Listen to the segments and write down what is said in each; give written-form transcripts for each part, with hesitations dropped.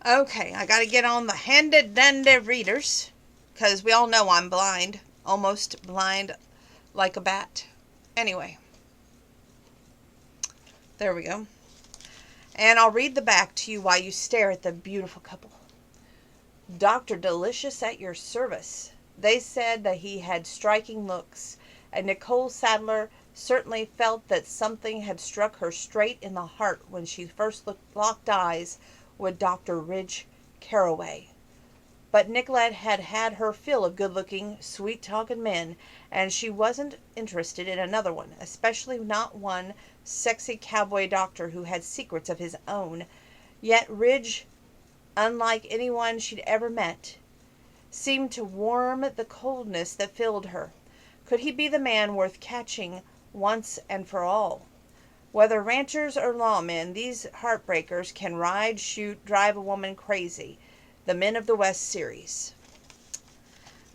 Okay, I gotta get on the handy-dandy readers, because we all know I'm blind. Almost blind like a bat. Anyway, there we go. And I'll read the back to you while you stare at the beautiful couple. Dr. Delicious at your service. They said that he had striking looks, and Nicole Sadler certainly felt that something had struck her straight in the heart when she first locked eyes with Dr. Ridge Carraway. But Nicolette had had her fill of good-looking, sweet-talking men, and she wasn't interested in another one, especially not one sexy cowboy doctor who had secrets of his own. Yet Ridge, unlike anyone she'd ever met, seemed to warm the coldness that filled her. Could he be the man worth catching once and for all? Whether ranchers or lawmen, these heartbreakers can ride, shoot, drive a woman crazy. The Men of the West series.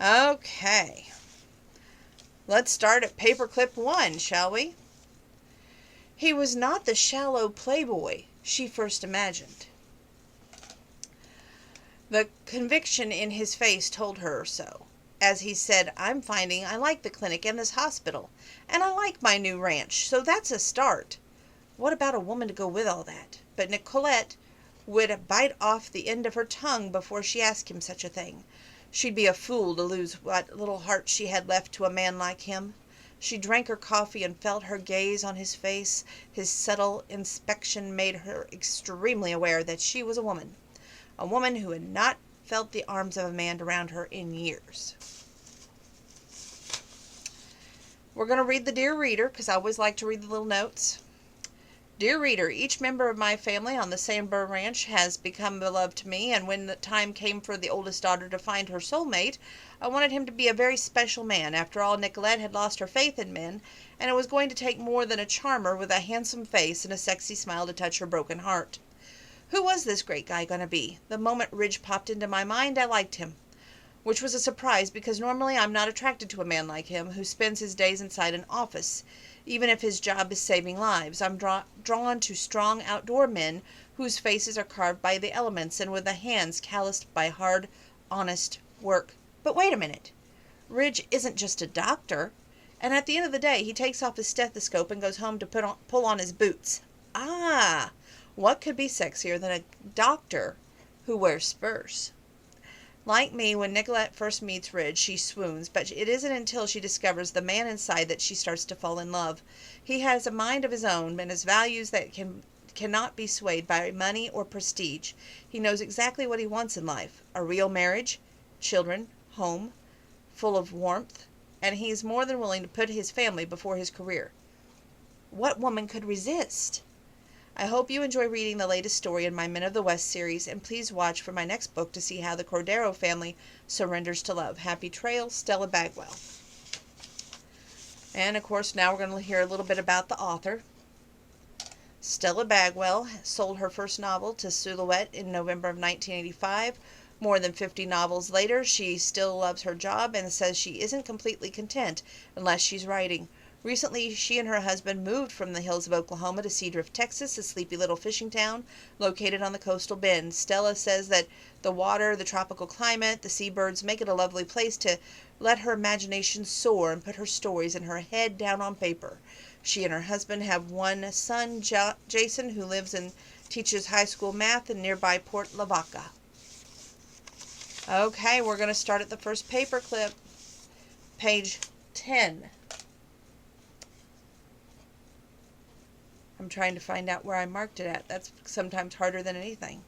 Okay. Let's start at paperclip 1, shall we? He was not the shallow playboy she first imagined. The conviction in his face told her so, as he said, I'm finding I like the clinic and this hospital, and I like my new ranch, so that's a start. What about a woman to go with all that? But Nicolette would bite off the end of her tongue before she asked him such a thing. She'd be a fool to lose what little heart she had left to a man like him. She drank her coffee and felt her gaze on his face. His subtle inspection made her extremely aware that she was a woman who had not felt the arms of a man around her in years. We're going to read the Dear Reader, because I always like to read the little notes. Dear Reader, each member of my family on the San Burr Ranch has become beloved to me, and when the time came for the oldest daughter to find her soulmate, I wanted him to be a very special man. After all, Nicolette had lost her faith in men, and it was going to take more than a charmer with a handsome face and a sexy smile to touch her broken heart. Who was this great guy going to be? The moment Ridge popped into my mind, I liked him, which was a surprise because normally I'm not attracted to a man like him who spends his days inside an office. Even if his job is saving lives, I'm drawn to strong outdoor men whose faces are carved by the elements and with the hands calloused by hard, honest work. But wait a minute. Ridge isn't just a doctor, and at the end of the day he takes off his stethoscope and goes home to pull on his boots. Ah, what could be sexier than a doctor who wears spurs? Like me, when Nicolette first meets Ridge, she swoons, but it isn't until she discovers the man inside that she starts to fall in love. He has a mind of his own and his values that cannot be swayed by money or prestige. He knows exactly what he wants in life, a real marriage, children, home, full of warmth, and he is more than willing to put his family before his career. What woman could resist? I hope you enjoy reading the latest story in my Men of the West series, and please watch for my next book to see how the Cordero family surrenders to love. Happy trails, Stella Bagwell. And of course, now we're going to hear a little bit about the author. Stella Bagwell sold her first novel to Silhouette in November of 1985. More than 50 novels later, she still loves her job and says she isn't completely content unless she's writing. Recently, she and her husband moved from the hills of Oklahoma to Seadrift, Texas, a sleepy little fishing town located on the coastal bend. Stella says that the water, the tropical climate, the seabirds make it a lovely place to let her imagination soar and put her stories and her head down on paper. She and her husband have one son, Jason, who lives and teaches high school math in nearby Port Lavaca. Okay, we're going to start at the first paper clip, page 10. I'm trying to find out where I marked it at. That's sometimes harder than anything.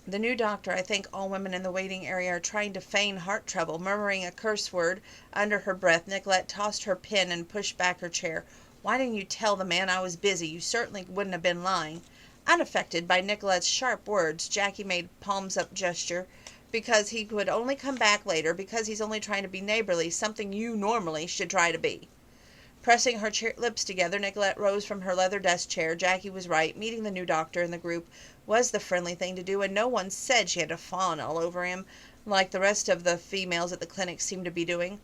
The new doctor, I think all women in the waiting area are trying to feign heart trouble. Murmuring a curse word under her breath, Nicolette tossed her pen and pushed back her chair. Why didn't you tell the man I was busy? You certainly wouldn't have been lying. Unaffected by Nicolette's sharp words, Jackie made palms-up gesture. Because he would only come back later, because he's only trying to be neighborly, something you normally should try to be. Pressing her lips together, Nicolette rose from her leather desk chair. Jackie was right. Meeting the new doctor in the group was the friendly thing to do, and no one said she had to fawn all over him, like the rest of the females at the clinic seemed to be doing.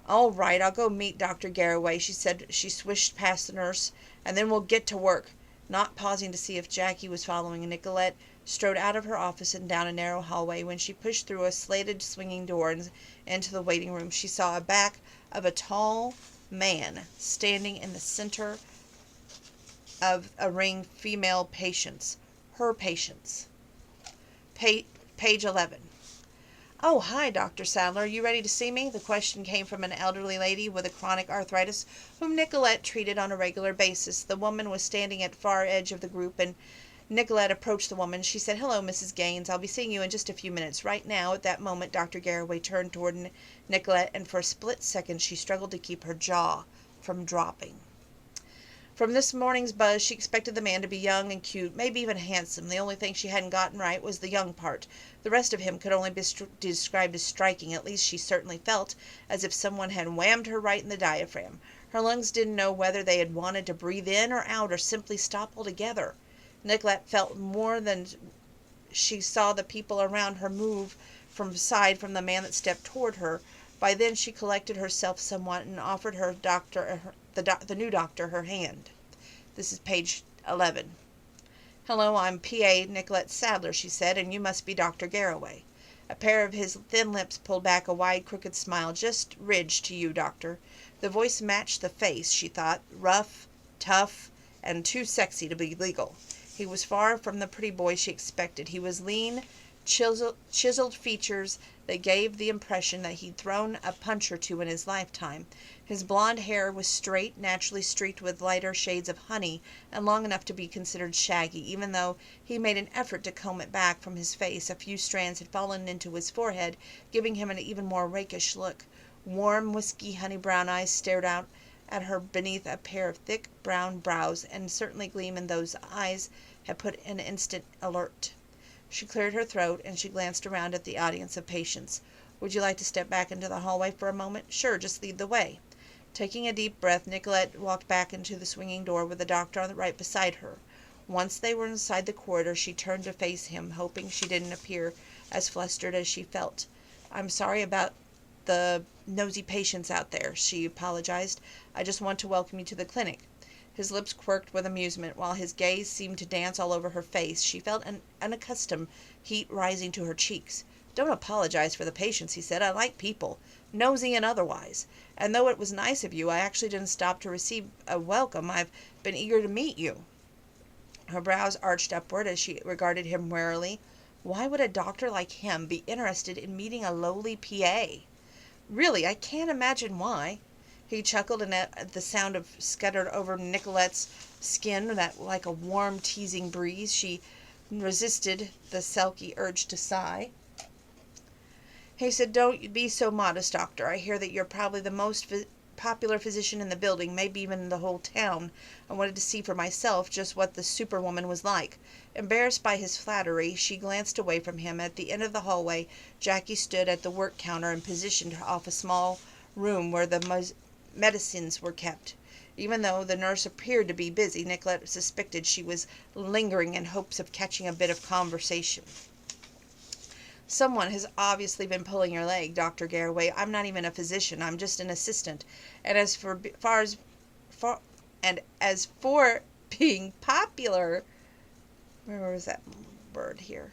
All right, I'll go meet Dr. Garraway, she said. She swished past the nurse, and then we'll get to work. Not pausing to see if Jackie was following, Nicolette strode out of her office and down a narrow hallway. When she pushed through a slated swinging door and into the waiting room, she saw a back of a tall man standing in the center of a ring female patients. Her patients. Page 11. Oh, hi, Dr. Sadler. Are you ready to see me? The question came from an elderly lady with a chronic arthritis whom Nicolette treated on a regular basis. The woman was standing at the far edge of the group, and Nicolette approached the woman. She said, "Hello, Mrs. Gaines. I'll be seeing you in just a few minutes." Right now, at that moment, Dr. Garraway turned toward Nicolette, and for a split second she struggled to keep her jaw from dropping. From this morning's buzz, she expected the man to be young and cute, maybe even handsome. The only thing she hadn't gotten right was the young part. The rest of him could only be described as striking. At least she certainly felt as if someone had whammed her right in the diaphragm. Her lungs didn't know whether they had wanted to breathe in or out or simply stop altogether. Nicolette felt more than she saw the people around her move from the man that stepped toward her. By then she collected herself somewhat and offered the new doctor her hand. This is page 11. "Hello, I'm P.A. Nicolette Sadler," she said, "and you must be Dr. Garraway." A pair of his thin lips pulled back a wide, crooked smile. "Just ridge to you, doctor." The voice matched the face, she thought, rough, tough, and too sexy to be legal. He was far from the pretty boy she expected. He was lean, chiseled features that gave the impression that he'd thrown a punch or two in his lifetime. His blond hair was straight, naturally streaked with lighter shades of honey, and long enough to be considered shaggy. Even though he made an effort to comb it back from his face, a few strands had fallen into his forehead, giving him an even more rakish look. Warm, whisky, honey-brown eyes stared out at her beneath a pair of thick brown brows, and certainly gleam in those eyes had put an instant alert. She cleared her throat, and she glanced around at the audience of patients. "Would you like to step back into the hallway for a moment?" "Sure, just lead the way." Taking a deep breath, Nicolette walked back into the swinging door with the doctor on the right beside her. Once they were inside the corridor, she turned to face him, hoping she didn't appear as flustered as she felt. "I'm sorry about the nosy patients out there," she apologized. "I just want to welcome you to the clinic." His lips quirked with amusement, while his gaze seemed to dance all over her face. She felt an unaccustomed heat rising to her cheeks. "Don't apologize for the patients," he said. "I like people, nosy and otherwise. And though it was nice of you, I actually didn't stop to receive a welcome. I've been eager to meet you." Her brows arched upward as she regarded him warily. Why would a doctor like him be interested in meeting a lowly P.A.? Really, I can't imagine why. He chuckled, and at the sound of scuttered over Nicolette's skin that like a warm, teasing breeze, she resisted the sulky urge to sigh. He said, "Don't be so modest, doctor. I hear that you're probably the most popular physician in the building, maybe even in the whole town. I wanted to see for myself just what the superwoman was like." Embarrassed by his flattery, she glanced away from him. At the end of the hallway, Jackie stood at the work counter and positioned off a small room where the medicines were kept. Even though the nurse appeared to be busy, Nicolette suspected she was lingering in hopes of catching a bit of conversation. "Someone has obviously been pulling your leg, Dr. Garraway. I'm not even a physician. I'm just an assistant. And as for being popular," where was that word here?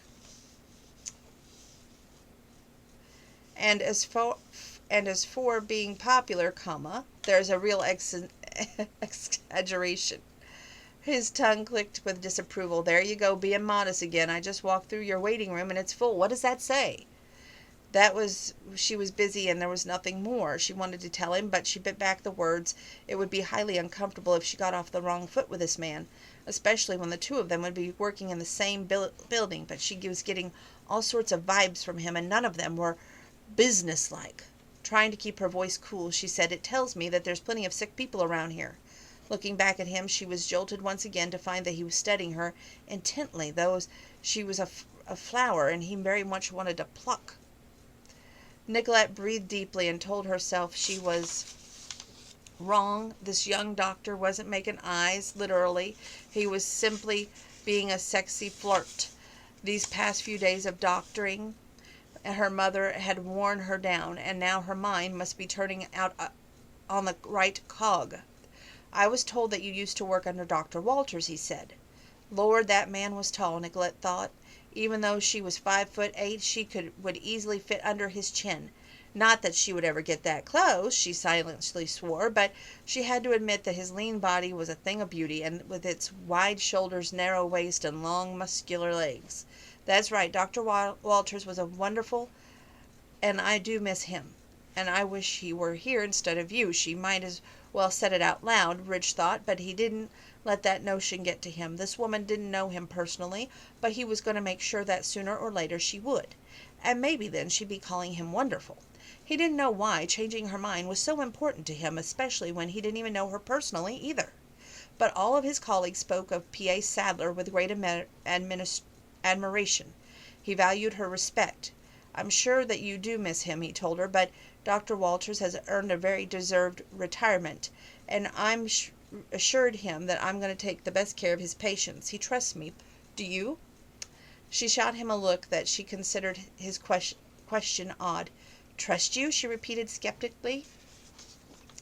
And as for being popular, comma, there's a real exaggeration. His tongue clicked with disapproval. "There you go, being modest again. I just walked through your waiting room and it's full. What does that say?" She was busy and there was nothing more she wanted to tell him, but she bit back the words. It would be highly uncomfortable if she got off the wrong foot with this man, especially when the two of them would be working in the same building, but she was getting all sorts of vibes from him, and none of them were businesslike. Trying to keep her voice cool, she said, "It tells me that there's plenty of sick people around here." Looking back at him, she was jolted once again to find that he was studying her intently, though she was a flower and he very much wanted to pluck. Nicolette breathed deeply and told herself she was wrong. This young doctor wasn't making eyes, literally. He was simply being a sexy flirt. These past few days of doctoring and her mother had worn her down, and now her mind must be turning out on the right cog. I was told that you used to work under Dr. Walters, he said. Lord, that man was tall, Nicolette thought. Even though she was 5'8", she would easily fit under his chin. Not that she would ever get that close, she silently swore, but she had to admit that his lean body was a thing of beauty, and with its wide shoulders, narrow waist, and long muscular legs. That's right, Dr. Walters was a wonderful, and I do miss him. And I wish he were here instead of you. She might as well said it out loud, Ridge thought, but he didn't let that notion get to him. This woman didn't know him personally, but he was going to make sure that sooner or later she would. And maybe then she'd be calling him wonderful. He didn't know why changing her mind was so important to him, especially when he didn't even know her personally either. But all of his colleagues spoke of P.A. Sadler with great admiration. He valued her respect. I'm sure that you do miss him, he told her, but Dr. Walters has earned a very deserved retirement, and I'm assured him that I'm going to take the best care of his patients. He trusts me. Do you? She shot him a look that she considered his question odd. Trust you? She repeated skeptically.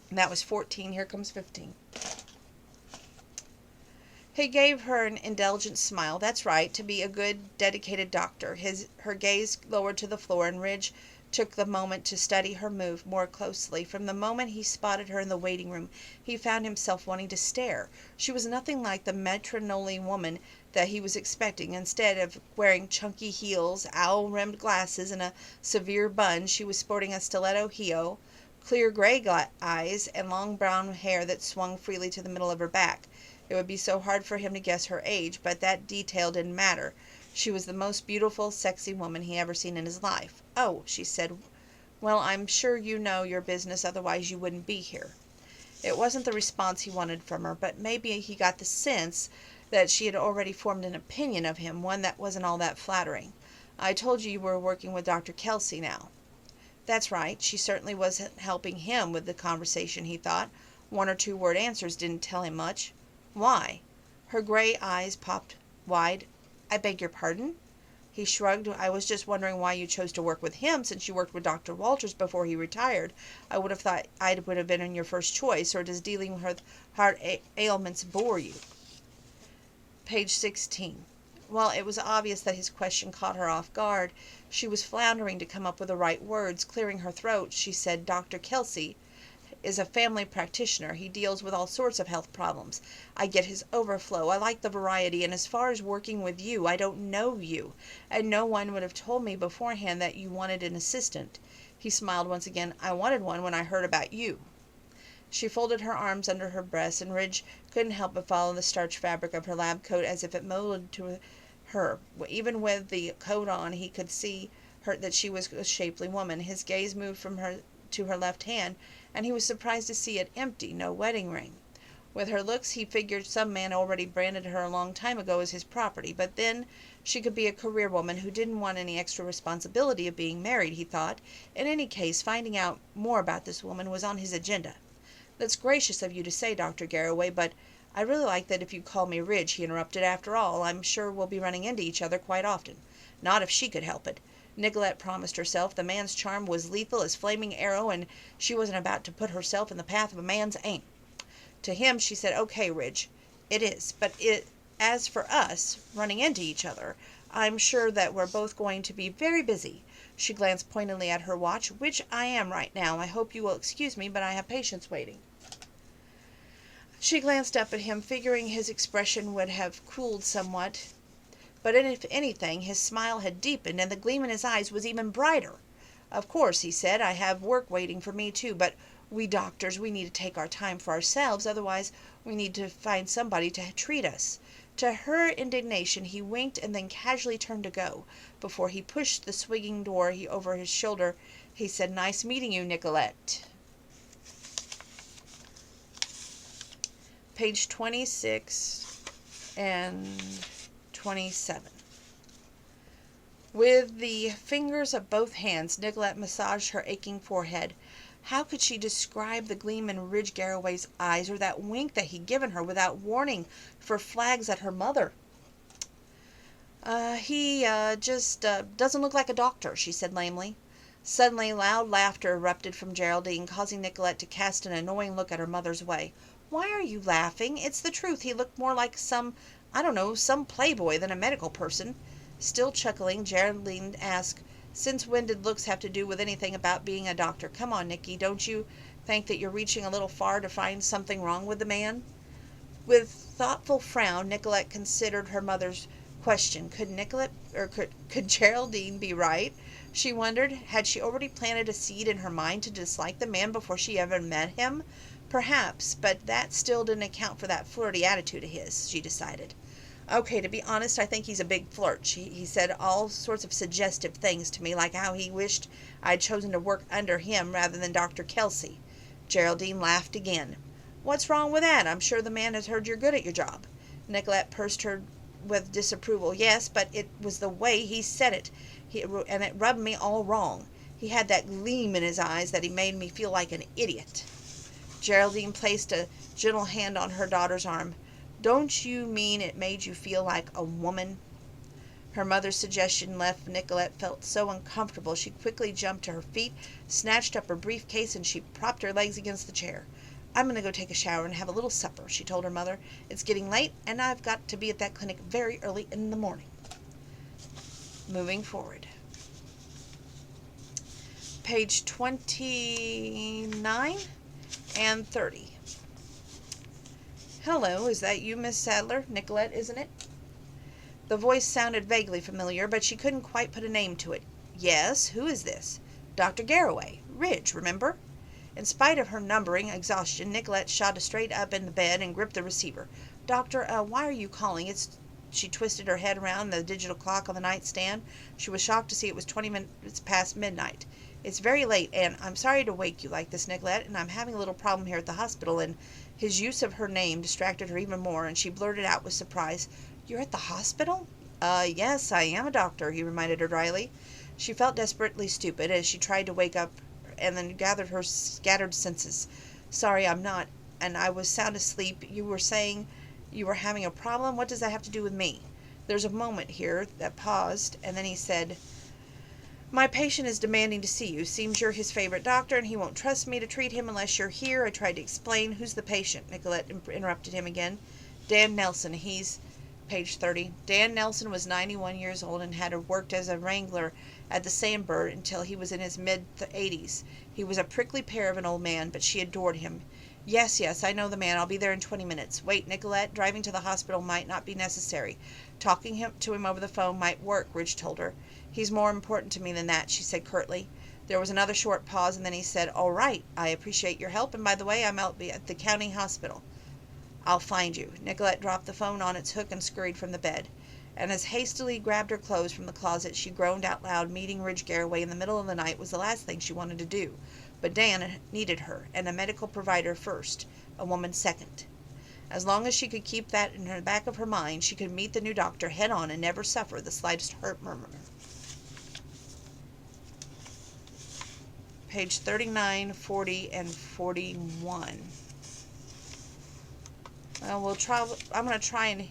And that was 14. Here comes 15. He gave her an indulgent smile. That's right, to be a good, dedicated doctor. Her gaze lowered to the floor, and Ridge took the moment to study her move more closely. From the moment he spotted her in the waiting room, he found himself wanting to stare. She was nothing like the matronly woman that he was expecting. Instead of wearing chunky heels, owl-rimmed glasses, and a severe bun, she was sporting a stiletto heel, clear gray eyes, and long brown hair that swung freely to the middle of her back. It would be so hard for him to guess her age, but that detail didn't matter. She was the most beautiful, sexy woman he ever seen in his life. Oh, she said, well, I'm sure you know your business, otherwise you wouldn't be here. It wasn't the response he wanted from her, but maybe he got the sense that she had already formed an opinion of him, one that wasn't all that flattering. I told you were working with Dr. Kelsey now. That's right. She certainly wasn't helping him with the conversation, he thought. 1 or 2 word answers didn't tell him much. Why? Her gray eyes popped wide. I beg your pardon? He shrugged. I was just wondering why you chose to work with him, since you worked with Dr. Walters before he retired. I would have thought I would have been your first choice, or does dealing with heart ailments bore you? Page 16. Well, it was obvious that his question caught her off guard. She was floundering to come up with the right words. Clearing her throat, she said, Dr. Kelsey is a family practitioner. He deals with all sorts of health problems. I get his overflow. I like the variety, and as far as working with you, I don't know you, and no one would have told me beforehand that you wanted an assistant. He smiled once again. I wanted one when I heard about you. She folded her arms under her breast, and Ridge couldn't help but follow the starched fabric of her lab coat as if it molded to her. Even with the coat on, he could see that she was a shapely woman. His gaze moved from her to her left hand, and he was surprised to see it empty, no wedding ring. With her looks, he figured some man already branded her a long time ago as his property, but then she could be a career woman who didn't want any extra responsibility of being married, he thought. In any case, finding out more about this woman was on his agenda. That's gracious of you to say, Dr. Garraway, but I really like that if you call me Ridge, he interrupted. After all, I'm sure we'll be running into each other quite often. Not if she could help it. Nicolette promised herself the man's charm was lethal as flaming arrow, and she wasn't about to put herself in the path of a man's aim. To him, she said, okay, Ridge, it is, but as for us running into each other, I'm sure that we're both going to be very busy. She glanced pointedly at her watch, which I am right now. I hope you will excuse me, but I have patients waiting. She glanced up at him, figuring his expression would have cooled somewhat. But if anything, his smile had deepened, and the gleam in his eyes was even brighter. Of course, he said, I have work waiting for me too, but we doctors, we need to take our time for ourselves, otherwise we need to find somebody to treat us. To her indignation, he winked and then casually turned to go. Before he pushed the swinging door over his shoulder, he said, nice meeting you, Nicolette. Page 26 and 27. With the fingers of both hands, Nicolette massaged her aching forehead. How could she describe the gleam in Ridge Garraway's eyes, or that wink that he'd given her without warning for flags at her mother? He just doesn't look like a doctor, she said lamely. Suddenly, loud laughter erupted from Geraldine, causing Nicolette to cast an annoying look at her mother's way. Why are you laughing? It's the truth. He looked more like I don't know, some playboy than a medical person. Still chuckling, Geraldine asked, since when did looks have to do with anything about being a doctor? Come on, Nicky, don't you think that you're reaching a little far to find something wrong with the man? With thoughtful frown, Nicolette considered her mother's question. Could Geraldine be right? She wondered, had she already planted a seed in her mind to dislike the man before she ever met him? Perhaps, but that still didn't account for that flirty attitude of his, she decided. Okay, to be honest, I think he's a big flirt. He said all sorts of suggestive things to me, like how he wished I'd chosen to work under him rather than Dr. Kelsey. Geraldine laughed again. What's wrong with that? I'm sure the man has heard you're good at your job. Nicolette pursed her with disapproval. Yes, but it was the way he said it, and it rubbed me all wrong. He had that gleam in his eyes that he made me feel like an idiot. Geraldine placed a gentle hand on her daughter's arm. Don't you mean it made you feel like a woman? Her mother's suggestion left Nicolette felt so uncomfortable she quickly jumped to her feet, snatched up her briefcase, and she propped her legs against the chair. I'm going to go take a shower and have a little supper, she told her mother. It's getting late, and I've got to be at that clinic very early in the morning. Moving forward. Page 29 and 30. Hello, is that you, Miss Sadler? Nicolette, isn't it? The voice sounded vaguely familiar, but she couldn't quite put a name to it. Yes, who is this? Dr. Garraway. Ridge, remember? In spite of her numbering exhaustion, Nicolette shot straight up in the bed and gripped the receiver. Doctor, why are you calling? She twisted her head around the digital clock on the nightstand. She was shocked to see it was 20 minutes past midnight. It's very late, and I'm sorry to wake you like this, Nicolette, and I'm having a little problem here at the hospital, and his use of her name distracted her even more, and she blurted out with surprise, You're at the hospital? Yes, I am a doctor, he reminded her dryly. She felt desperately stupid as she tried to wake up and then gathered her scattered senses. Sorry, I'm not, and I was sound asleep. You were saying you were having a problem? What does that have to do with me? There's a moment here that paused, and then he said, My patient is demanding to see you. Seems you're his favorite doctor, and he won't trust me to treat him unless you're here. I tried to explain. Who's the patient? Nicolette interrupted him again. Dan Nelson. He's... Page 30. Dan Nelson was 91 years old and had worked as a wrangler at the Sandburg until he was in his mid-80s. He was a prickly pear of an old man, but she adored him. Yes, I know the man. I'll be there in 20 minutes. Wait, Nicolette, driving to the hospital might not be necessary. Talking to him over the phone might work, Ridge told her. He's more important to me than that, she said curtly. There was another short pause, and then he said, All right, I appreciate your help, and by the way, I'm out at the county hospital. I'll find you. Nicolette dropped the phone on its hook and scurried from the bed. And as hastily grabbed her clothes from the closet, she groaned out loud. Meeting Ridge Garraway in the middle of the night was the last thing she wanted to do. But Dan needed her, and a medical provider first, a woman second. As long as she could keep that in the back of her mind, she could meet the new doctor head on and never suffer the slightest hurt murmur. Page 39, 40, and 41. Well, I'm going to try and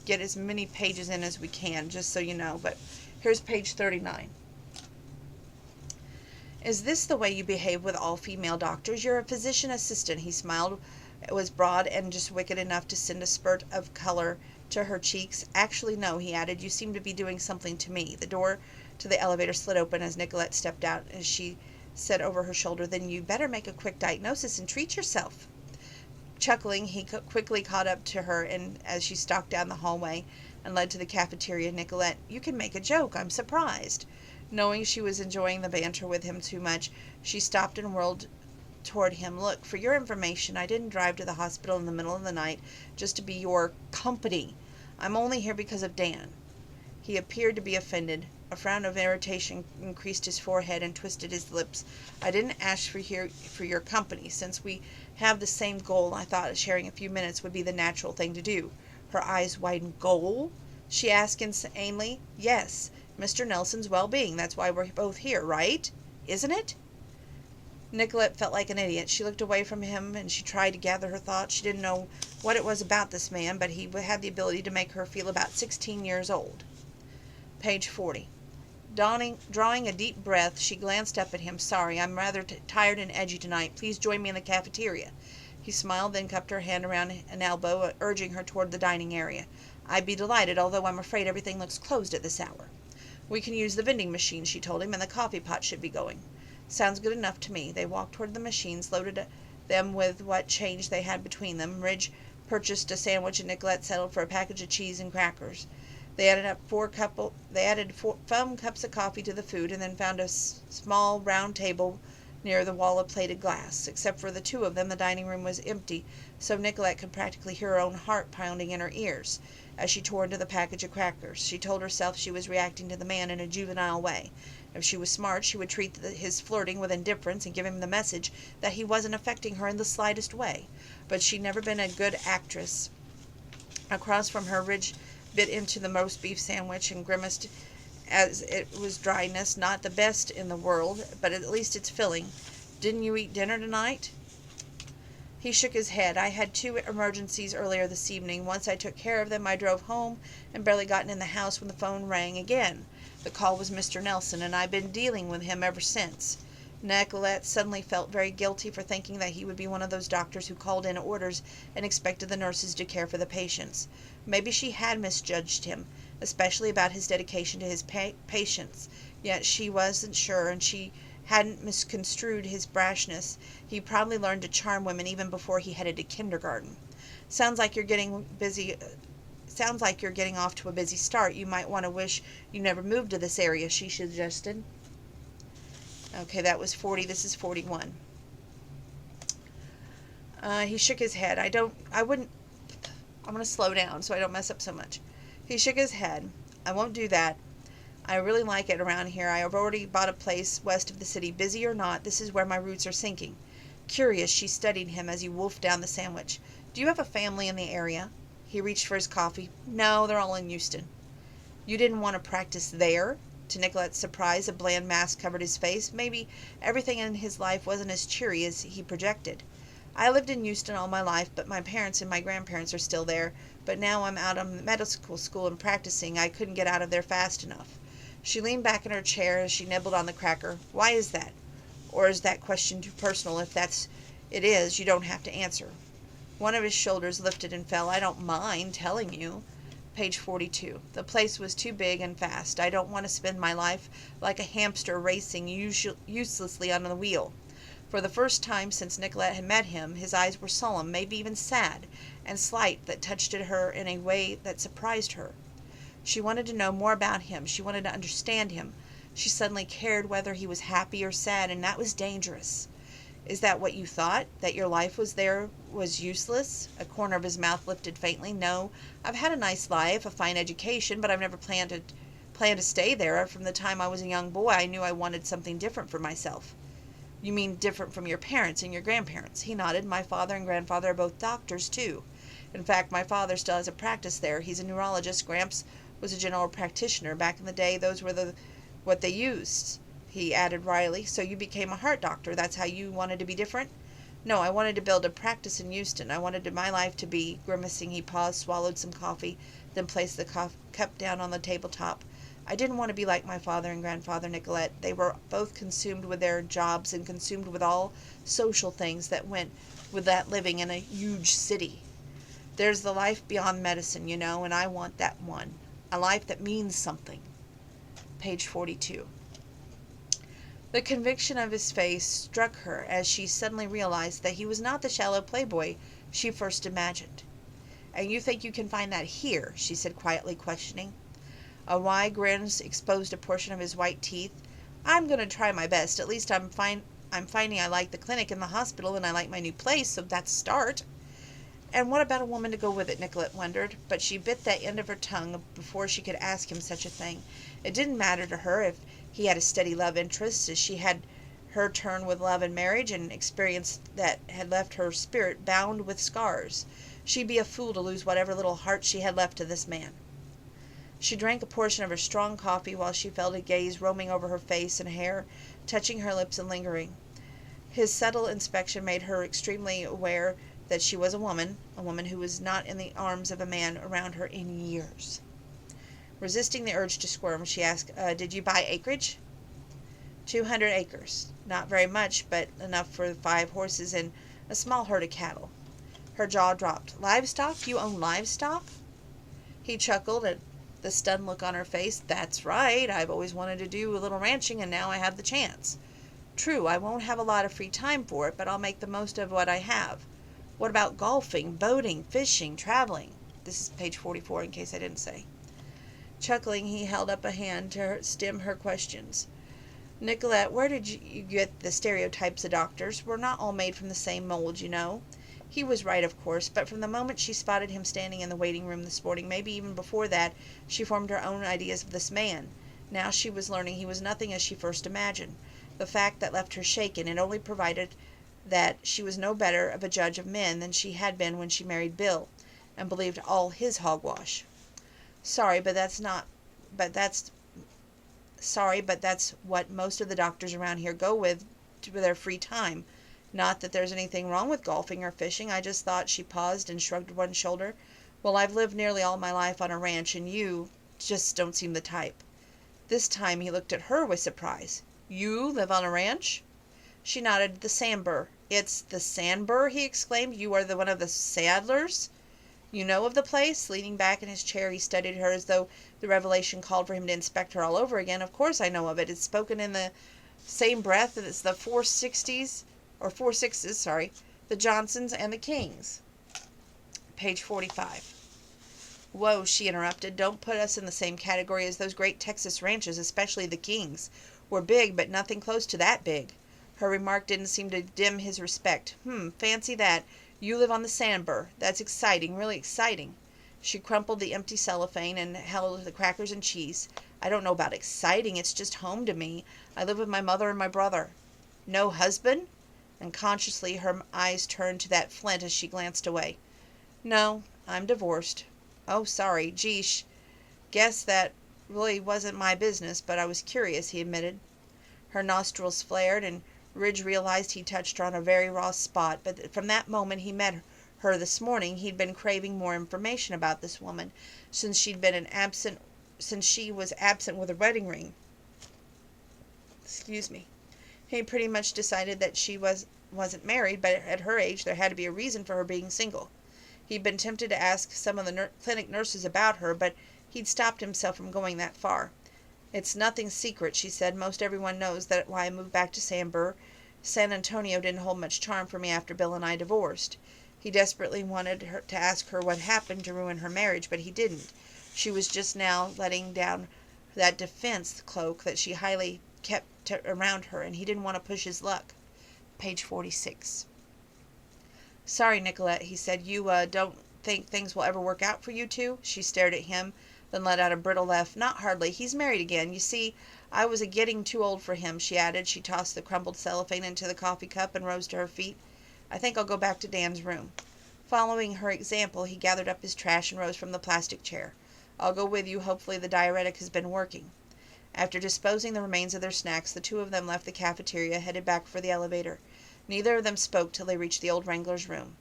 get as many pages in as we can, just so you know. But here's page 39. Is this the way you behave with all female doctors? You're a physician assistant. He smiled. It was broad and just wicked enough to send a spurt of color to her cheeks. Actually, no, he added. You seem to be doing something to me. The door to the elevator slid open as Nicolette stepped out, as she said over her shoulder, Then you better make a quick diagnosis and treat yourself. Chuckling, he quickly caught up to her, and as she stalked down the hallway and led to the cafeteria, Nicolette, You can make a joke. I'm surprised. Knowing she was enjoying the banter with him too much, she stopped and whirled toward him. Look, for your information, I didn't drive to the hospital in the middle of the night just to be your company. I'm only here because of Dan. He appeared to be offended. A frown of irritation increased his forehead and twisted his lips. I didn't ask for your company. Since we have the same goal, I thought sharing a few minutes would be the natural thing to do. Her eyes widened. Goal? She asked insanely. Yes, Mr. Nelson's well-being. That's why we're both here, right? Isn't it? Nicolette felt like an idiot. She looked away from him, and she tried to gather her thoughts. She didn't know what it was about this man, but he had the ability to make her feel about 16 years old. Page 40. Drawing a deep breath, she glanced up at him. Sorry, I'm rather tired and edgy tonight. Please join me in the cafeteria. He smiled, then cupped her hand around an elbow, urging her toward the dining area. I'd be delighted, although I'm afraid everything looks closed at this hour. We can use the vending machine, she told him, and the coffee pot should be going. Sounds good enough to me. They walked toward the machines, loaded them with what change they had between them. Ridge purchased a sandwich, and Nicolette settled for a package of cheese and crackers. They added four cups of coffee to the food, and then found a small round table near the wall of plated glass. Except for the two of them, the dining room was empty, so Nicolette could practically hear her own heart pounding in her ears as she tore into the package of crackers. She told herself she was reacting to the man in a juvenile way. If she was smart, she would treat his flirting with indifference and give him the message that he wasn't affecting her in the slightest way. But she'd never been a good actress. Across from her, Ridge bit into the roast beef sandwich and grimaced as it was dryness, not the best in the world, but at least it's filling. Didn't you eat dinner tonight? He shook his head. I had 2 emergencies earlier this evening. Once I took care of them, I drove home and barely gotten in the house when the phone rang again. The call was Mr. Nelson, and I've been dealing with him ever since. Nicolette suddenly felt very guilty for thinking that he would be one of those doctors who called in orders and expected the nurses to care for the patients. Maybe she had misjudged him, especially about his dedication to his patients. Yet she wasn't sure, and she hadn't misconstrued his brashness. He probably learned to charm women even before he headed to kindergarten. Sounds like you're getting off to a busy start. You might want to wish you never moved to this area, she suggested. Okay, that was 40. This is 41. He shook his head. I'm going to slow down so I don't mess up so much. He shook his head. I won't do that. I really like it around here. I have already bought a place west of the city. Busy or not, this is where my roots are sinking. Curious, she studied him as he wolfed down the sandwich. Do you have a family in the area? He reached for his coffee. No, they're all in Houston. You didn't want to practice there? To Nicolette's surprise, a bland mask covered his face. Maybe everything in his life wasn't as cheery as he projected. I lived in Houston all my life, but my parents and my grandparents are still there. But now I'm out of medical school and practicing. I couldn't get out of there fast enough. She leaned back in her chair as she nibbled on the cracker. Why is that? Or is that question too personal? If it is, you don't have to answer. One of his shoulders lifted and fell. I don't mind telling you. Page 42. The place was too big and fast. I don't want to spend my life like a hamster racing uselessly on the wheel. For the first time since Nicolette had met him, his eyes were solemn, maybe even sad, and slight, that touched at her in a way that surprised her. She wanted to know more about him. She wanted to understand him. She suddenly cared whether he was happy or sad, and that was dangerous. Is that what you thought? That your life was useless? A corner of his mouth lifted faintly. No, I've had a nice life, a fine education, but I've never planned to stay there. From the time I was a young boy, I knew I wanted something different for myself. You mean different from your parents and your grandparents? He nodded. My father and grandfather are both doctors, too. In fact, my father still has a practice there. He's a neurologist. Gramps was a general practitioner. Back in the day, those were what they used. He added wryly, so you became a heart doctor. That's how you wanted to be different? No, I wanted to build a practice in Houston. I wanted my life to be... Grimacing, he paused, swallowed some coffee, then placed the cup down on the tabletop. I didn't want to be like my father and grandfather, Nicolette. They were both consumed with their jobs and consumed with all social things that went with that living in a huge city. There's the life beyond medicine, you know, and I want that one. A life that means something. Page 42. The conviction of his face struck her as she suddenly realized that he was not the shallow playboy she first imagined. And you think you can find that here? She said quietly, questioning. A wide grin exposed a portion of his white teeth. I'm going to try my best. At least I'm finding I like the clinic and the hospital, and I like my new place, so that's a start. And what about a woman to go with it? Nicolette wondered, but she bit that end of her tongue before she could ask him such a thing. It didn't matter to her if he had a steady love interest, as she had her turn with love and marriage, and experience that had left her spirit bound with scars. She'd be a fool to lose whatever little heart she had left to this man. She drank a portion of her strong coffee while she felt a gaze roaming over her face and hair, touching her lips and lingering. His subtle inspection made her extremely aware that she was a woman who was not in the arms of a man around her in years. Resisting the urge to squirm, she asked, did you buy acreage? 200 acres. Not very much, but enough for 5 horses and a small herd of cattle. Her jaw dropped. Livestock? You own livestock? He chuckled at the stunned look on her face. That's right. I've always wanted to do a little ranching, and now I have the chance. True, I won't have a lot of free time for it, but I'll make the most of what I have. What about golfing, boating, fishing, traveling? This is page 44, in case I didn't say. Chuckling, he held up a hand to stem her questions. Nicolette, where did you get the stereotypes of doctors? We're not all made from the same mold, you know. He was right, of course, but from the moment she spotted him standing in the waiting room this morning, maybe even before that, she formed her own ideas of this man. Now she was learning he was nothing as she first imagined. The fact that left her shaken, and only provided that she was no better of a judge of men than she had been when she married Bill, and believed all his hogwash. Sorry, but that's what most of the doctors around here go with their free time. Not that there's anything wrong with golfing or fishing. I just thought. She paused and shrugged one shoulder. Well, I've lived nearly all my life on a ranch, and you just don't seem the type. This time he looked at her with surprise. You live on a ranch? She nodded. The Sandbur. It's the Sandbur, he exclaimed. You are one of the Sadlers? You know of the place? Leaning back in his chair, he studied her as though the revelation called for him to inspect her all over again. Of course I know of it. It's spoken in the same breath as the 4 6s, the Johnsons and the Kings. Page 45. Whoa, she interrupted. Don't put us in the same category as those great Texas ranches, especially the Kings. We're big, but nothing close to that big. Her remark didn't seem to dim his respect. Fancy that. You live on the Sandbur. That's exciting, really exciting. She crumpled the empty cellophane and held the crackers and cheese. I don't know about exciting. It's just home to me. I live with my mother and my brother. No husband? And consciously her eyes turned to that flint as she glanced away. No, I'm divorced. Oh, sorry. Geesh. Guess that really wasn't my business, but I was curious, he admitted. Her nostrils flared, and Ridge realized he touched her on a very raw spot, but from that moment he met her this morning, he'd been craving more information about this woman, since she was absent with a wedding ring. He pretty much decided that she wasn't married, but at her age there had to be a reason for her being single. He'd been tempted to ask some of the clinic nurses about her, but he'd stopped himself from going that far. It's nothing secret, she said. Most everyone knows that why I moved back to Sandbur. San Antonio didn't hold much charm for me after Bill and I divorced. He desperately wanted her to ask her what happened to ruin her marriage, but he didn't. She was just now letting down that defense cloak that she highly kept around her, and he didn't want to push his luck. Page 46. Sorry, Nicolette, he said. You don't think things will ever work out for you two? She stared at him, then let out a brittle laugh. Not hardly. He's married again. You see, I was getting too old for him, she added. She tossed the crumpled cellophane into the coffee cup and rose to her feet. I think I'll go back to Dan's room. Following her example, he gathered up his trash and rose from the plastic chair. I'll go with you. Hopefully the diuretic has been working. After disposing the remains of their snacks, the two of them left the cafeteria, headed back for the elevator. Neither of them spoke till they reached the old wrangler's room.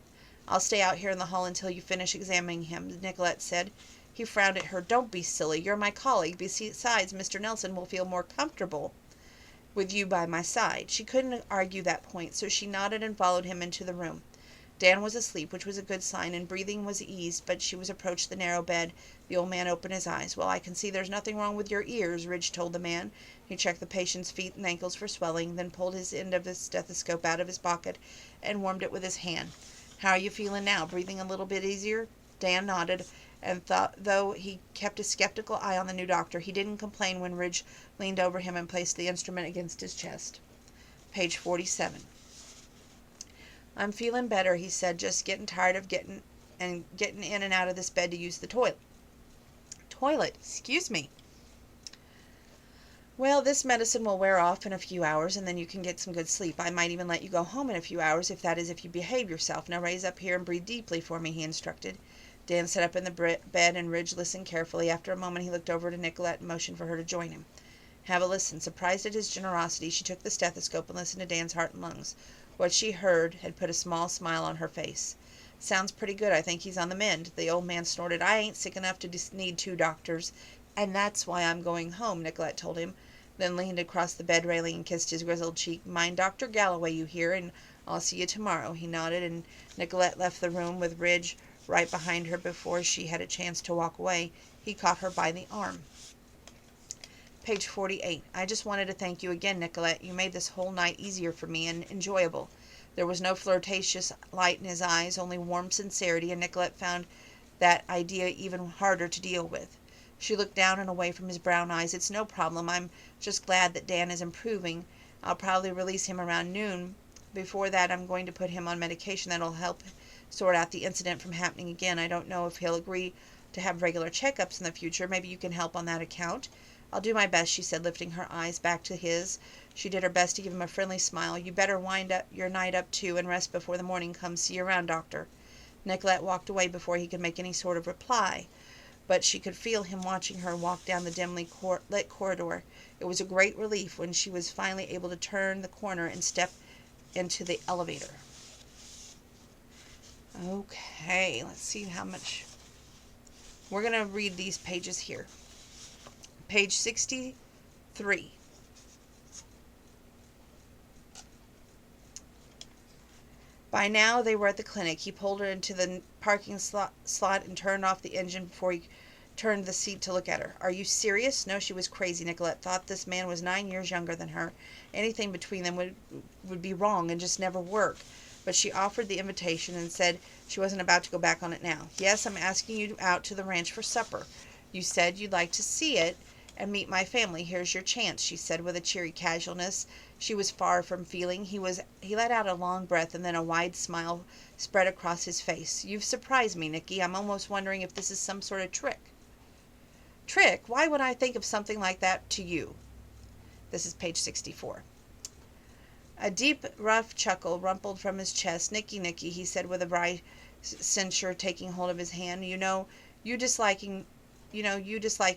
I'll stay out here in the hall until you finish examining him, Nicolette said. He frowned at her. Don't be silly. You're my colleague. Besides, Mr. Nelson will feel more comfortable with you by my side. She couldn't argue that point, so she nodded and followed him into the room. Dan was asleep, which was a good sign, and breathing was eased, but she was approached the narrow bed. The old man opened his eyes. Well, I can see there's nothing wrong with your ears, Ridge told the man. He checked the patient's feet and ankles for swelling, then pulled his end of his stethoscope out of his pocket and warmed it with his hand. How are you feeling now? Breathing a little bit easier? Dan nodded, and though he kept a skeptical eye on the new doctor, he didn't complain when Ridge leaned over him and placed the instrument against his chest. Page 47. I'm feeling better, he said, just getting tired of getting in and out of this bed to use the toilet. Toilet, excuse me. Well, this medicine will wear off in a few hours, and then you can get some good sleep. I might even let you go home in a few hours, if you behave yourself. Now raise up here and breathe deeply for me, he instructed. Dan sat up in the bed, and Ridge listened carefully. After a moment, he looked over to Nicolette and motioned for her to join him. Have a listen. Surprised at his generosity, she took the stethoscope and listened to Dan's heart and lungs. What she heard had put a small smile on her face. Sounds pretty good. I think he's on the mend. The old man snorted. I ain't sick enough to need 2 doctors. "And that's why I'm going home," Nicolette told him, then leaned across the bed railing and kissed his grizzled cheek. "Mind Dr. Galloway, you hear, and I'll see you tomorrow." He nodded, and Nicolette left the room with Ridge right behind her. Before she had a chance to walk away, he caught her by the arm. Page 48. "I just wanted to thank you again, Nicolette. You made this whole night easier for me and enjoyable." There was no flirtatious light in his eyes, only warm sincerity, and Nicolette found that idea even harder to deal with. She looked down and away from his brown eyes. "It's no problem. I'm just glad that Dan is improving. I'll probably release him around noon. Before that, I'm going to put him on medication that'll help sort out the incident from happening again. I don't know if he'll agree to have regular checkups in the future. Maybe you can help on that account." "I'll do my best," she said, lifting her eyes back to his. She did her best to give him a friendly smile. "You better wind up your night up too, and rest before the morning comes. See you around, Doctor." Nicolette walked away before he could make any sort of reply, but she could feel him watching her walk down the dimly lit corridor. It was a great relief when she was finally able to turn the corner and step into the elevator. Okay, let's see how much. We're going to read these pages here. Page 63. By now they were at the clinic. He pulled her into the parking slot and turned off the engine before he turned the seat to look at her. "Are you serious?" No, she was crazy. Nicolette thought this man was 9 years younger than her. Anything between them would be wrong and just never work. But she offered the invitation and said she wasn't about to go back on it now. "Yes, I'm asking you out to the ranch for supper. You said you'd like to see it and meet my family. Here's your chance," she said with a cheery casualness she was far from feeling. He let out a long breath, and then a wide smile spread across his face. "You've surprised me, Nicky. I'm almost wondering if this is some sort of trick." "Trick? Why would I think of something like that to you?" This is page 64. A deep, rough chuckle rumpled from his chest. "Nicky, Nicky," he said with a wry censure, taking hold of his hand. You dislike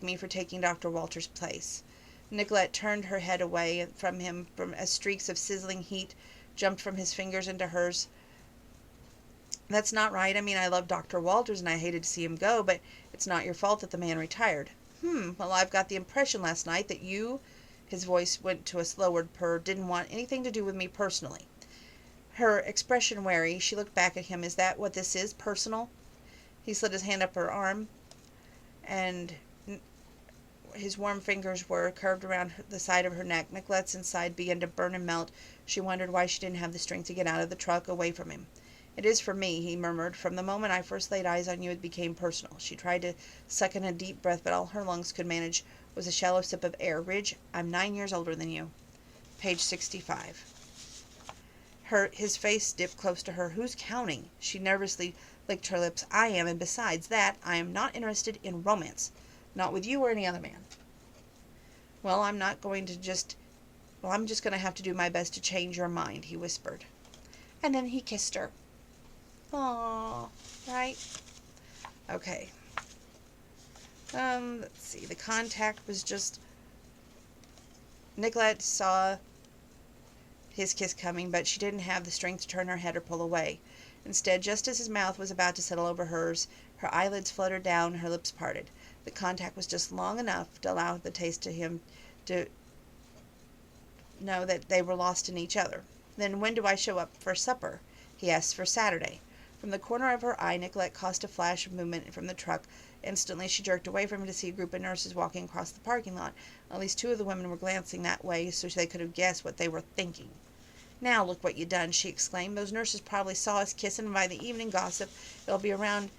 me for taking Dr. Walter's place." Nicolette turned her head away from him as streaks of sizzling heat jumped from his fingers into hers. "That's not right. I mean, I love Dr. Walters and I hated to see him go, but it's not your fault that the man retired." Well, I've got the impression last night that you," his voice went to a lowered purr, "didn't want anything to do with me personally." Her expression wary, she looked back at him. "Is that what this is? Personal?" He slid his hand up her arm, and his warm fingers were curved around the side of her neck. Nicolette's inside began to burn and melt. She wondered why she didn't have the strength to get out of the truck away from him. "It is for me," he murmured. "From the moment I first laid eyes on you, it became personal." She tried to suck in a deep breath, but all her lungs could manage was a shallow sip of air. "Ridge, I'm 9 years older than you." Page 65. His face dipped close to her. "Who's counting?" She nervously licked her lips. "I am, and besides that, I am not interested in romance. Not with you or any other man." Well, I'm just going to have to do my best to change your mind," he whispered. And then he kissed her. Aww, right? Okay. Let's see. The contact was just... Nicolette saw his kiss coming, but she didn't have the strength to turn her head or pull away. Instead, just as his mouth was about to settle over hers, her eyelids fluttered down, her lips parted. The contact was just long enough to allow the taste to him to know that they were lost in each other. "Then when do I show up for supper?" he asked. "For Saturday." From the corner of her eye, Nicolette caught a flash of movement from the truck. Instantly, she jerked away from him to see a group of nurses walking across the parking lot. At least 2 of the women were glancing that way, so they could have guessed what they were thinking. "Now look what you done," she exclaimed. "Those nurses probably saw us kissing, and by the evening gossip it'll be around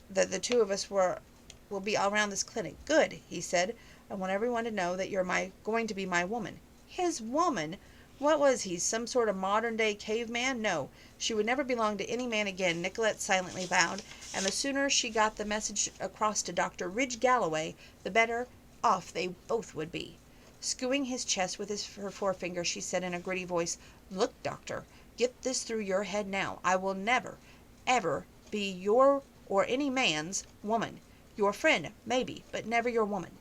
that the 2 of us will be around this clinic." "Good," he said. "I want everyone to know that you're going to be my woman." His woman? What was he, some sort of modern-day caveman? No, she would never belong to any man again. Nicolette silently bowed, and the sooner she got the message across to Dr. Ridge Galloway, the better off they both would be. Skewing his chest with her forefinger, she said in a gritty voice, "Look, Doctor, get this through your head now. I will never, ever be your or any man's woman. Your friend, maybe, but never your woman."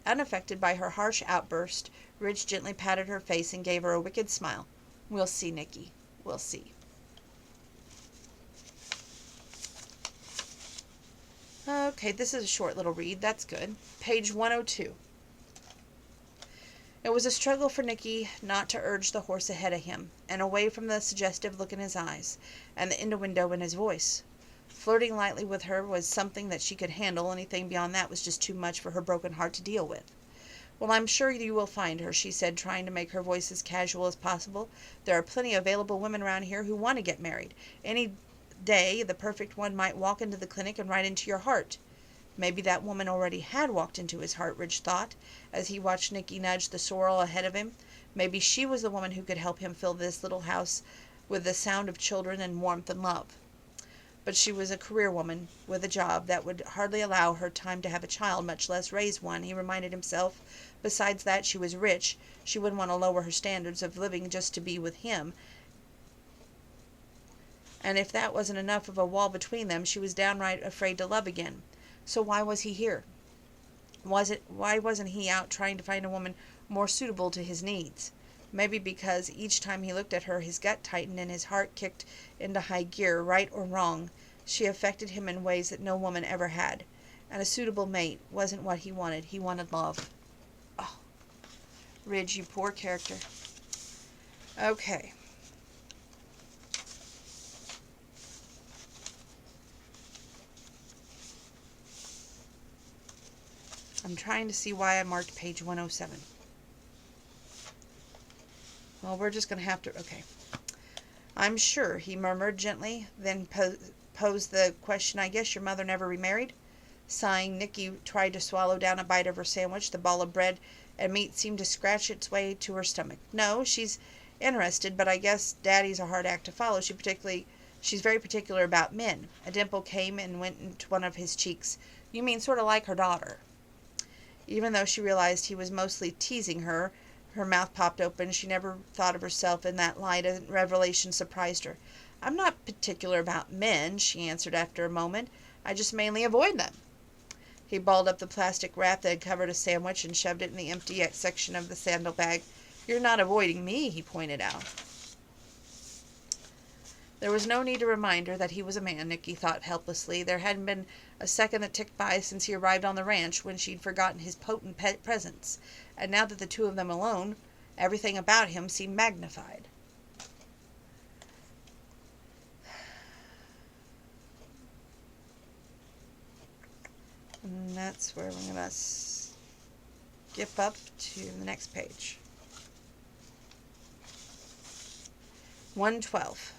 Unaffected by her harsh outburst, Ridge gently patted her face and gave her a wicked smile. "We'll see, Nicky. We'll see." Okay, this is a short little read. That's good. Page 102. It was a struggle for Nicky not to urge the horse ahead of him, and away from the suggestive look in his eyes, and the innuendo in his voice. Flirting lightly with her was something that she could handle. Anything beyond that was just too much for her broken heart to deal with. "Well, I'm sure you will find her," she said, trying to make her voice as casual as possible. "There are plenty of available women around here who want to get married. Any day the perfect one might walk into the clinic and right into your heart." Maybe that woman already had walked into his heart, Ridge thought, as he watched Nicky nudge the sorrel ahead of him. Maybe she was the woman who could help him fill this little house with the sound of children and warmth and love. But she was a career woman, with a job that would hardly allow her time to have a child, much less raise one, he reminded himself. Besides that, she was rich. She wouldn't want to lower her standards of living just to be with him. And if that wasn't enough of a wall between them, she was downright afraid to love again. So why was he here? Why wasn't he out trying to find a woman more suitable to his needs? Maybe because each time he looked at her his gut tightened and his heart kicked into high gear. Right or wrong, she affected him in ways that no woman ever had. And a suitable mate wasn't what he wanted. He wanted love. Oh, Ridge, you poor character. Okay. I'm trying to see why I marked page 107. Well, we're just going to have to... Okay. "I'm sure," he murmured gently, then posed the question, "I guess your mother never remarried?" Sighing, Nicky tried to swallow down a bite of her sandwich. The ball of bread and meat seemed to scratch its way to her stomach. "No, she's interested, but I guess Daddy's a hard act to follow. She's very particular about men." A dimple came and went into one of his cheeks. "You mean sort of like her daughter?" Even though she realized he was mostly teasing her, her mouth popped open. She never thought of herself in that light. A revelation surprised her. "I'm not particular about men," she answered after a moment. "I just mainly avoid them." He balled up the plastic wrap that had covered a sandwich and shoved it in the empty section of the sandalbag. "You're not avoiding me," he pointed out. There was no need to remind her that he was a man, Nicky thought helplessly. There hadn't been a second that ticked by since he arrived on the ranch when she'd forgotten his potent presence. And now that the two of them alone, everything about him seemed magnified. And that's where we're going to skip up to the next page. 112.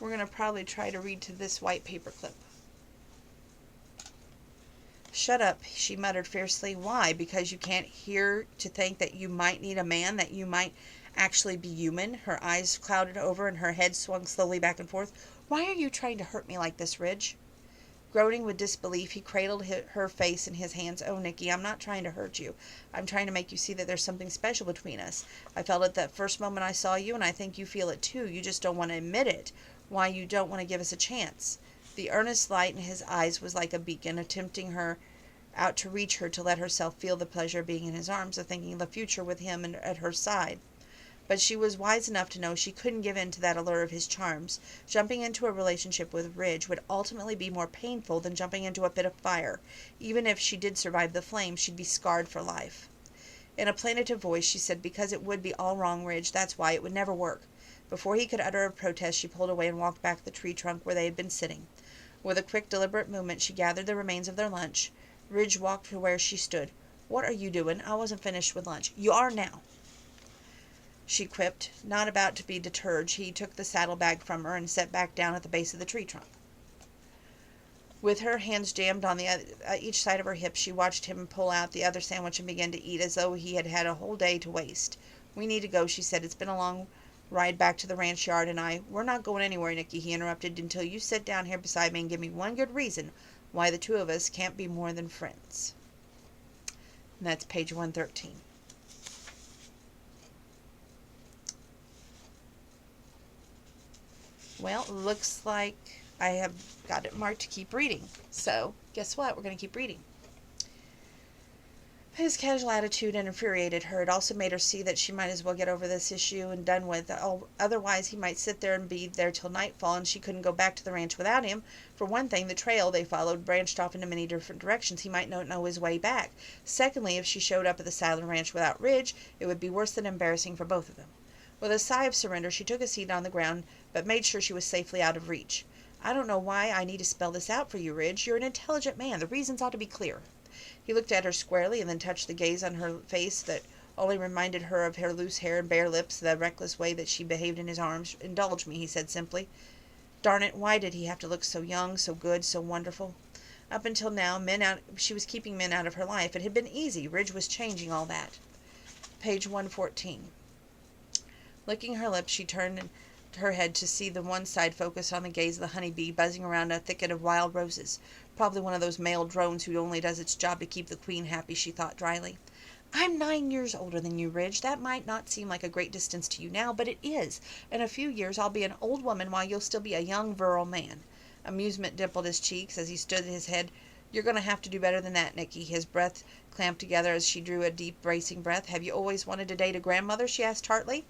We're going to probably try to read to this white paper clip. "Shut up," she muttered fiercely. "Why? Because you can't hear to think that you might need a man, that you might actually be human?" Her eyes clouded over and her head swung slowly back and forth. "Why are you trying to hurt me like this, Ridge?" Groaning with disbelief, he cradled her face in his hands. "Oh, Nicky, I'm not trying to hurt you. I'm trying to make you see that there's something special between us. I felt it that first moment I saw you, and I think you feel it too. You just don't want to admit it. Why you don't want to give us a chance." The earnest light in his eyes was like a beacon, tempting her out to reach her, to let herself feel the pleasure of being in his arms, of thinking of the future with him and at her side. But she was wise enough to know she couldn't give in to that allure of his charms. Jumping into a relationship with Ridge would ultimately be more painful than jumping into a pit of fire. Even if she did survive the flames, she'd be scarred for life. In a plaintive voice, she said, "Because it would be all wrong, Ridge. That's why. It would never work." Before he could utter a protest, she pulled away and walked back to the tree trunk where they had been sitting. With a quick, deliberate movement, she gathered the remains of their lunch. Ridge walked to where she stood. "What are you doing? I wasn't finished with lunch." "You are now," she quipped. Not about to be deterred, he took the saddlebag from her and sat back down at the base of the tree trunk. With her hands jammed on each side of her hips, she watched him pull out the other sandwich and begin to eat as though he had had a whole day to waste. "We need to go," she said. "It's been a long ride back to the ranch yard, and We're not going anywhere, Nicky," he interrupted, "until you sit down here beside me and give me one good reason why the two of us can't be more than friends." And that's page 113. Well, looks like I have got it marked to keep reading. So, guess what? We're going to keep reading. His casual attitude infuriated her. It also made her see that she might as well get over this issue and done with. Otherwise, he might sit there and be there till nightfall, and she couldn't go back to the ranch without him. For one thing, the trail they followed branched off into many different directions. He might not know his way back. Secondly, if she showed up at the Sadler Ranch without Ridge, it would be worse than embarrassing for both of them. With a sigh of surrender, she took a seat on the ground, but made sure she was safely out of reach. I don't know why I need to spell this out for you, Ridge. You're an intelligent man. The reasons ought to be clear. He looked at her squarely and then touched the gaze on her face that only reminded her of her loose hair and bare lips, the reckless way that she behaved in his arms. Indulge me, he said simply. Darn it, why did he have to look so young, so good, so wonderful? Up until now, she was keeping men out of her life. It had been easy. Ridge was changing all that. Page 114. Licking her lips, she turned her head to see the one side focused on the gaze of the honeybee buzzing around a thicket of wild roses. Probably one of those male drones who only does its job to keep the queen happy, she thought dryly. I'm 9 years older than you, Ridge. That might not seem like a great distance to you now, but it is. In a few years I'll be an old woman while you'll still be a young, virile man. Amusement dimpled his cheeks as he stood his head. You're going to have to do better than that, Nicky. His breath clamped together as she drew a deep, bracing breath. Have you always wanted to date a grandmother? She asked tartly.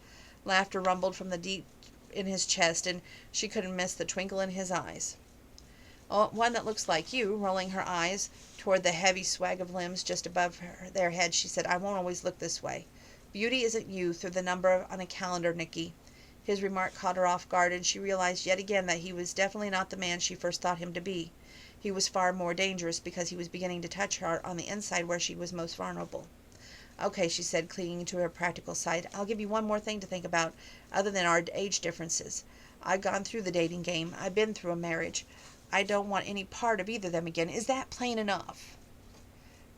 Laughter rumbled from the deep in his chest, and she couldn't miss the twinkle in his eyes. Oh, one that looks like you. Rolling her eyes toward the heavy swag of limbs just above their heads, she said, I won't always look this way. Beauty isn't youth or the number on a calendar, Nicky. His remark caught her off guard, and she realized yet again that he was definitely not the man she first thought him to be. He was far more dangerous because he was beginning to touch her on the inside where she was most vulnerable. Okay, she said, clinging to her practical side. I'll give you one more thing to think about, other than our age differences. I've gone through the dating game. I've been through a marriage. I don't want any part of either of them again. Is that plain enough?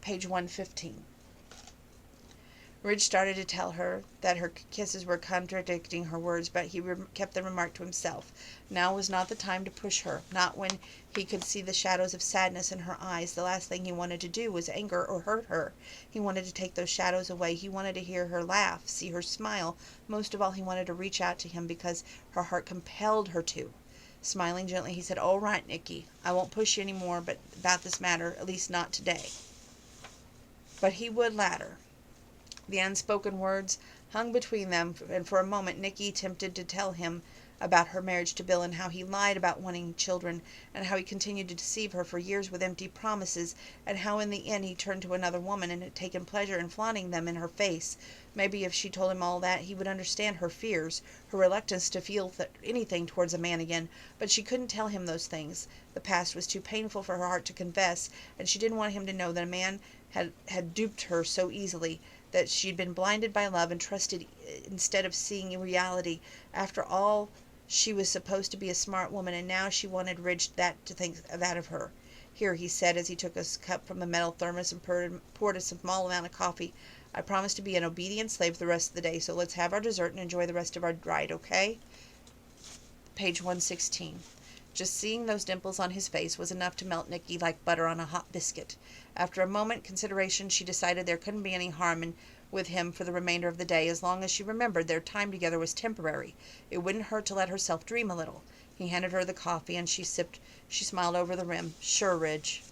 Page 115. Ridge started to tell her that her kisses were contradicting her words, but he kept the remark to himself. Now was not the time to push her, not when he could see the shadows of sadness in her eyes. The last thing he wanted to do was anger or hurt her. He wanted to take those shadows away. He wanted to hear her laugh, see her smile. Most of all, he wanted to reach out to him because her heart compelled her to. Smiling gently, he said, All right, Nicky, I won't push you any more about this matter, at least not today. But he would later. The unspoken words hung between them, and for a moment Nicky attempted to tell him about her marriage to Bill and how he lied about wanting children, and how he continued to deceive her for years with empty promises, and how in the end he turned to another woman and had taken pleasure in flaunting them in her face. Maybe if she told him all that, he would understand her fears, her reluctance to feel anything towards a man again, but she couldn't tell him those things. The past was too painful for her heart to confess, and she didn't want him to know that a man had duped her so easily, that she'd been blinded by love and trusted instead of seeing reality. After all, she was supposed to be a smart woman, and now she wanted Ridge to think that of her. Here, he said as he took a cup from a metal thermos and poured a small amount of coffee. I promise to be an obedient slave the rest of the day, so let's have our dessert and enjoy the rest of our ride, okay? Page 116. Just seeing those dimples on his face was enough to melt Nicky like butter on a hot biscuit. After a moment's consideration, she decided there couldn't be any harm with him for the remainder of the day, as long as she remembered their time together was temporary. It wouldn't hurt to let herself dream a little. He handed her the coffee, and she sipped. She smiled over the rim. Sure, Ridge.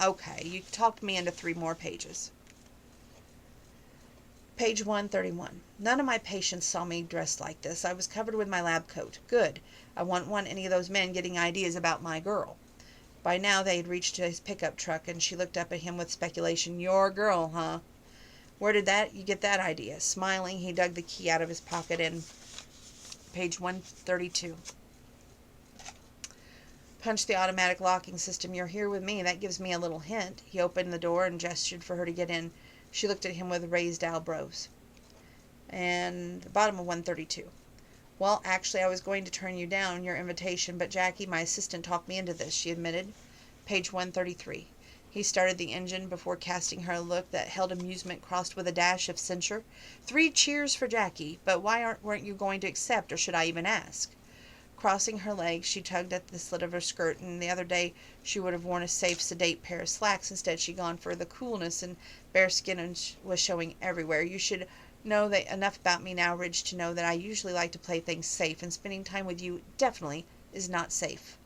Okay, you talked me into 3 more pages. Page 131. None of my patients saw me dressed like this. I was covered with my lab coat. Good. I wouldn't want any of those men getting ideas about my girl. By now they had reached his pickup truck, and she looked up at him with speculation. Your girl, huh? Where did you get that idea? Smiling, he dug the key out of his pocket and page 132. Punch the automatic locking system. You're here with me. That gives me a little hint. He opened the door and gestured for her to get in. She looked at him with raised eyebrows. And the bottom of 132. Well, actually, I was going to turn you down your invitation, but Jackie, my assistant, talked me into this, she admitted. Page 133. He started the engine before casting her a look that held amusement crossed with a dash of censure. 3 cheers for Jackie, but why weren't you going to accept, or should I even ask? Crossing her legs, she tugged at the slit of her skirt, and the other day she would have worn a safe, sedate pair of slacks. Instead, she'd gone for the coolness, and bare skin was showing everywhere. You should know that enough about me now, Ridge, to know that I usually like to play things safe, and spending time with you definitely is not safe.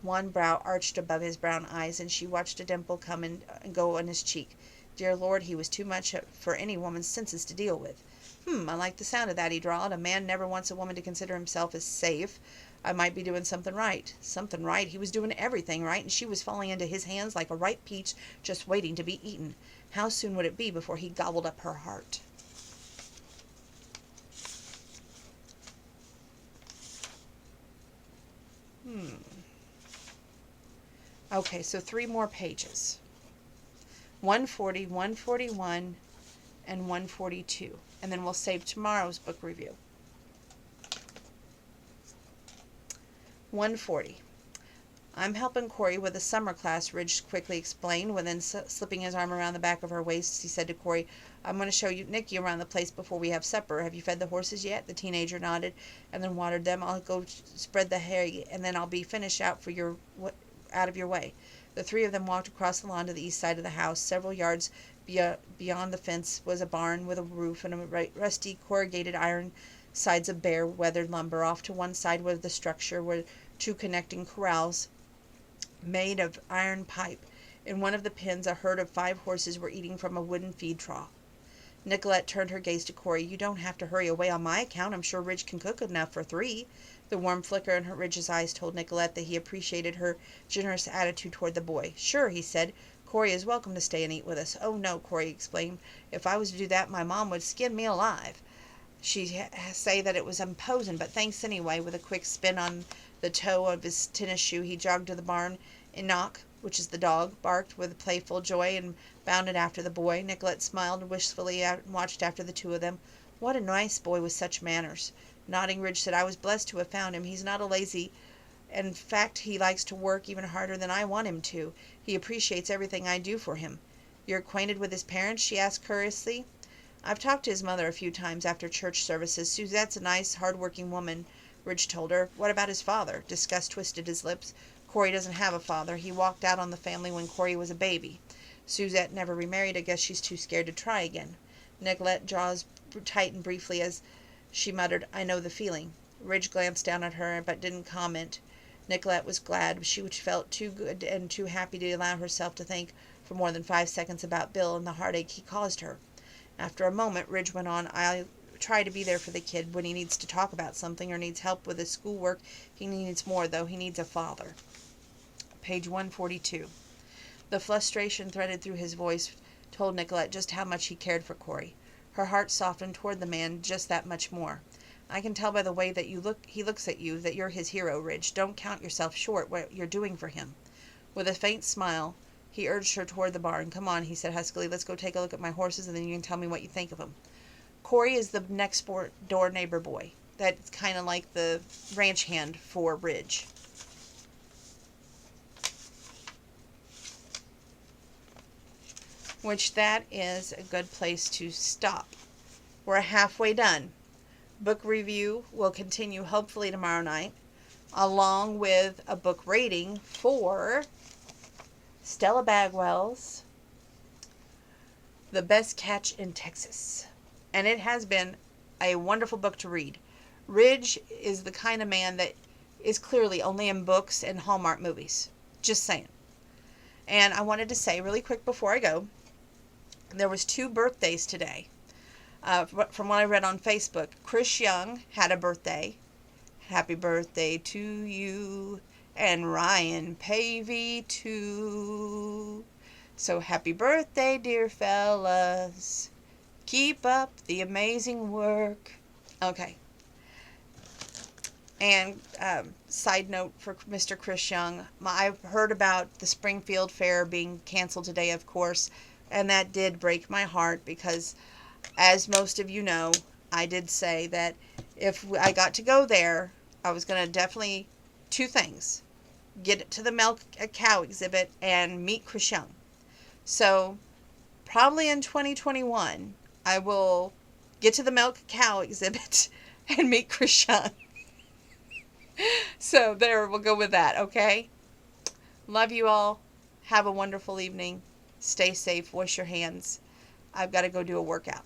One brow arched above his brown eyes, and she watched a dimple come and go on his cheek. Dear Lord, he was too much for any woman's senses to deal with. I like the sound of that, he drawled. A man never wants a woman to consider himself as safe. I might be doing something right. Something right? He was doing everything right, and she was falling into his hands like a ripe peach just waiting to be eaten. How soon would it be before he gobbled up her heart? Okay, so 3 more pages. 140, 141, and 142. And then we'll save tomorrow's book review. 140. I'm helping Corey with a summer class, Ridge quickly explained. Then slipping his arm around the back of her waist, he said to Corey, I'm going to show you Nicky around the place before we have supper. Have you fed the horses yet? The teenager nodded and then watered them. I'll go spread the hay, and then I'll be finished out of your way. The 3 of them walked across the lawn to the east side of the house. Several yards beyond the fence was a barn with a roof and a rusty corrugated iron sides of bare, weathered lumber. Off to one side of the structure were 2 connecting corrals made of iron pipe. In one of the pens, a herd of 5 horses were eating from a wooden feed trough. Nicolette turned her gaze to Corey. You don't have to hurry away on my account. I'm sure Ridge can cook enough for 3. The warm flicker in Ridge's eyes told Nicolette that he appreciated her generous attitude toward the boy. Sure, he said. Corey is welcome to stay and eat with us. Oh, no, Corey exclaimed. If I was to do that, my mom would skin me alive. She'd say that it was imposing, but thanks anyway. With a quick spin on the toe of his tennis shoe, he jogged to the barn. Enoch, which is the dog, barked with playful joy and bounded after the boy. Nicolette smiled wistfully and watched after the 2 of them. What a nice boy with such manners. Nodding, Ridge said, I was blessed to have found him. He's not a lazy. In fact, he likes to work even harder than I want him to. He appreciates everything I do for him. You're acquainted with his parents? She asked curiously. I've talked to his mother a few times after church services. Suzette's a nice, hard-working woman, Ridge told her. What about his father? Disgust twisted his lips. Corey doesn't have a father. He walked out on the family when Corey was a baby. Suzette never remarried. I guess she's too scared to try again. Nicolette jaws tightened briefly as she muttered, I know the feeling. Ridge glanced down at her but didn't comment. Nicolette was glad. She felt too good and too happy to allow herself to think for more than 5 seconds about Bill and the heartache he caused her. After a moment, Ridge went on, I'll try to be there for the kid when he needs to talk about something or needs help with his schoolwork. He needs more, though. He needs a father. Page 142. The frustration threaded through his voice told Nicolette just how much he cared for Corey. Her heart softened toward the man just that much more. I can tell by the way that he looks at you that you're his hero, Ridge. Don't count yourself short what you're doing for him. With a faint smile, he urged her toward the barn. Come on, he said huskily. Let's go take a look at my horses, and then you can tell me what you think of them. Corey is the next door neighbor boy. That's kind of like the ranch hand for Ridge. Which that is a good place to stop. We're halfway done. Book review will continue hopefully tomorrow night, along with a book rating for Stella Bagwell's The Best Catch in Texas. And it has been a wonderful book to read. Ridge is the kind of man that is clearly only in books and Hallmark movies. Just saying. And I wanted to say really quick before I go, there was 2 birthdays today. From what I read on Facebook, Chris Young had a birthday. Happy birthday to you. And Ryan Pavey too. So happy birthday, dear fellas. Keep up the amazing work. Okay. And side note for Mr. Chris Young, I've heard about the Springfield Fair being canceled today, of course, and that did break my heart because, as most of you know, I did say that if I got to go there, I was going to definitely 2 things. Get to the milk cow exhibit and meet Chris Young. So, probably in 2021, I will get to the milk cow exhibit and meet Chris Young. So, there, we'll go with that, okay? Love you all. Have a wonderful evening. Stay safe. Wash your hands. I've got to go do a workout.